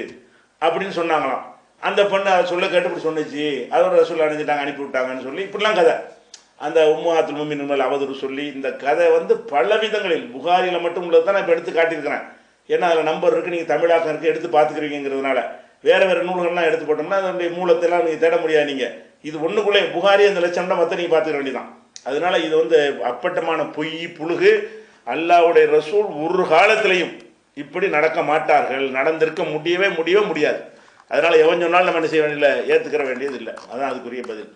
அப்படின்னு சொன்னாங்களாம். அந்த பெண்ணு அதை சொல்ல கேட்டு இப்படி சொன்னிச்சு, அதோட ரசூலுல்லாஹ் அணிஞ்சிட்டாங்க, அனுப்பி விட்டாங்கன்னு சொல்லி இப்படிலாம் கதை. அந்த உம்மஹாத்துல் முஃமினீன் மேல் அவதூறு சொல்லி இந்த கதை பல விதங்களில் புகாரியில் மட்டும் உள்ளது தான் நான் இப்போ எடுத்து காட்டியிருக்கிறேன். ஏன்னா அதில் நம்பர் இருக்குது, நீங்கள் தமிழாக்கம் இருக்குது, எடுத்து பார்த்துக்கிறீங்கிறதுனால. வேறு வேறு நூல்கள்லாம் எடுத்து போட்டோம்னா அதனுடைய மூலத்தெல்லாம் நீங்கள் தேட முடியாது. நீங்கள் இது ஒன்றுக்குள்ளே புகாரி அந்த லட்சம்னா மற்ற நீங்கள் பார்த்துக்க வேண்டியதான். அதனால இது அப்பட்டமான பொய் புழுகு. அல்லாஹ்வுடைய ரசூல் ஒரு காலத்திலையும் இப்படி நடக்க மாட்டார்கள், நடந்திருக்க முடியவே முடியாது. அதனால எவன் சொன்னாலும் நம்ம என்ன செய்ய வேண்டியதில்லை, ஏற்றுக்கிற வேண்டியது இல்லை. அதான் அதுக்குரிய பதில்.